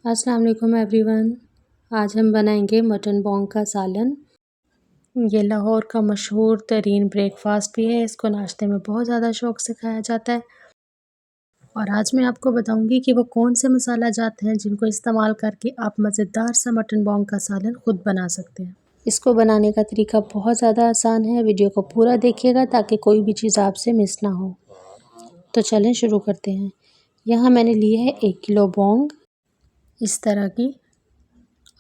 अस्सलाम वालेकुम एवरीवन। आज हम बनाएंगे मटन बोंग का सालन। ये लाहौर का मशहूर तरीन ब्रेकफास्ट भी है। इसको नाश्ते में बहुत ज़्यादा शौक़ से खाया जाता है। और आज मैं आपको बताऊंगी कि वो कौन से मसाला जात हैं जिनको इस्तेमाल करके आप मज़ेदार सा मटन बोंग का सालन ख़ुद बना सकते हैं। इसको बनाने का तरीका बहुत ज़्यादा आसान है। वीडियो को पूरा देखिएगा ताकि कोई भी चीज़ आपसे मिस ना हो। तो चलें शुरू करते हैं। यहाँ मैंने लिए है 1 किलो बोंग इस तरह की।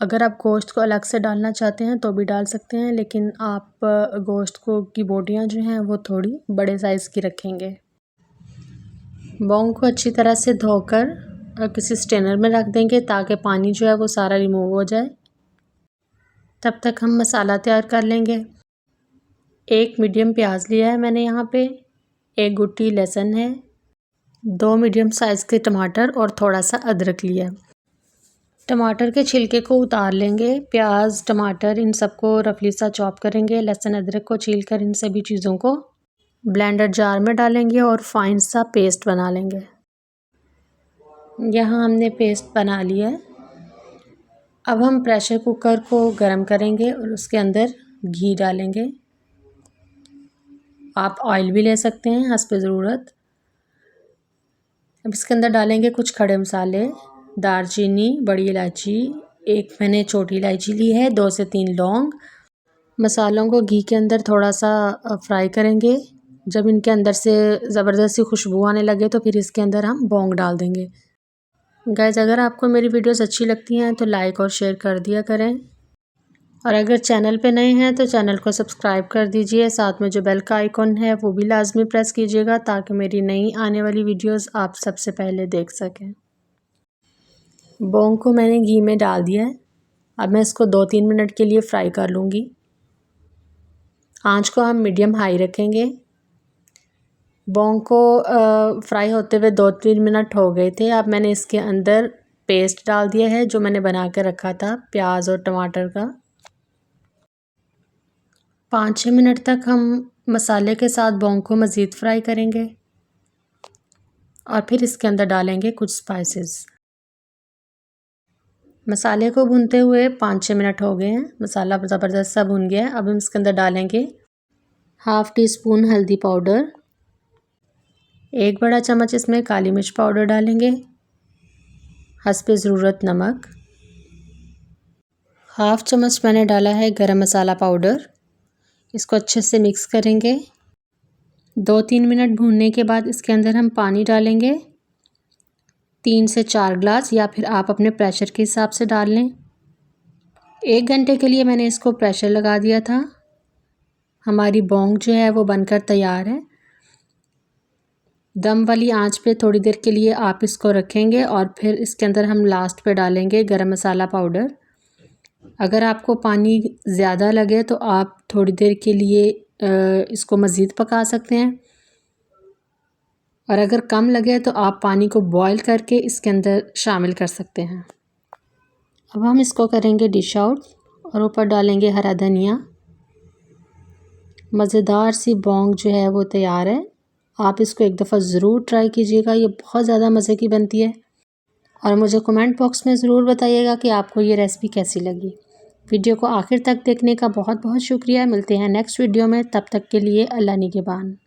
अगर आप गोश्त को अलग से डालना चाहते हैं तो भी डाल सकते हैं, लेकिन आप गोश्त को की बोटियाँ जो हैं वो थोड़ी बड़े साइज़ की रखेंगे। बोंग को अच्छी तरह से धोकर किसी स्ट्रेनर में रख देंगे ताकि पानी जो है वो सारा रिमूव हो जाए। तब तक हम मसाला तैयार कर लेंगे। 1 मीडियम प्याज लिया है मैंने यहाँ पे, 1 गुट्टी लहसुन है, 2 मीडियम साइज़ के टमाटर और थोड़ा सा अदरक लिया है। टमाटर के छिलके को उतार लेंगे। प्याज, टमाटर इन सबको रफली सा चॉप करेंगे। लहसुन, अदरक को छील कर इन सभी चीज़ों को ब्लेंडर जार में डालेंगे और फाइन सा पेस्ट बना लेंगे। यहाँ हमने पेस्ट बना लिया है। अब हम प्रेशर कुकर को गर्म करेंगे और उसके अंदर घी डालेंगे। आप ऑयल भी ले सकते हैं हस्ब ज़रूरत। अब इसके अंदर डालेंगे कुछ खड़े मसाले, दालचीनी, बड़ी इलायची, 1 मैंने छोटी इलायची ली है, 2 से 3 लौंग। मसालों को घी के अंदर थोड़ा सा फ्राई करेंगे। जब इनके अंदर से ज़बरदस्त सी खुशबू आने लगे तो फिर इसके अंदर हम बोंग डाल देंगे। गाइस, अगर आपको मेरी वीडियोस अच्छी लगती हैं तो लाइक और शेयर कर दिया करें, और अगर चैनल पे नए हैं तो चैनल को सब्सक्राइब कर दीजिए। साथ में जो बेल का आइकॉन है वो भी लाजमी प्रेस कीजिएगा ताकि मेरी नई आने वाली वीडियोस आप सबसे पहले देख सकें। बोंग को मैंने घी में डाल दिया है। अब मैं इसको 2-3 मिनट के लिए फ्राई कर लूँगी। आंच को हम मीडियम हाई रखेंगे। बोंग को फ्राई होते हुए 2-3 मिनट हो गए थे। अब मैंने इसके अंदर पेस्ट डाल दिया है जो मैंने बना के रखा था प्याज और टमाटर का। 5-6 मिनट तक हम मसाले के साथ बोंग को मज़ीद फ्राई करेंगे और फिर इसके अंदर डालेंगे कुछ स्पाइसेस। मसाले को भूनते हुए 5-6 मिनट हो गए हैं। मसाला ज़बरदस्त सा भुन गया है। अब हम इसके अंदर डालेंगे 1/2 टीस्पून हल्दी पाउडर, 1 बड़ा चम्मच इसमें काली मिर्च पाउडर डालेंगे, हस्ब ज़रूरत नमक, 1/2 चम्मच मैंने डाला है गरम मसाला पाउडर। इसको अच्छे से मिक्स करेंगे। 2-3 मिनट भूनने के बाद इसके अंदर हम पानी डालेंगे, 3 से 4 ग्लास, या फिर आप अपने प्रेशर के हिसाब से डाल लें। 1 घंटे के लिए मैंने इसको प्रेशर लगा दिया था। हमारी बोंग जो है वो बनकर तैयार है। दम वाली आंच पे थोड़ी देर के लिए आप इसको रखेंगे और फिर इसके अंदर हम लास्ट पे डालेंगे गरम मसाला पाउडर। अगर आपको पानी ज़्यादा लगे तो आप थोड़ी देर के लिए इसको मज़ीद पका सकते हैं, और अगर कम लगे तो आप पानी को बॉईल करके इसके अंदर शामिल कर सकते हैं। अब हम इसको करेंगे डिश आउट और ऊपर डालेंगे हरा धनिया। मज़ेदार सी बोंग जो है वो तैयार है। आप इसको एक दफ़ा ज़रूर ट्राई कीजिएगा। ये बहुत ज़्यादा मज़े की बनती है। और मुझे कमेंट बॉक्स में ज़रूर बताइएगा कि आपको ये रेसिपी कैसी लगी। वीडियो को आखिर तक देखने का बहुत बहुत शुक्रिया। मिलते हैं नेक्स्ट वीडियो में, तब तक के लिए अल्लाह निगहबान।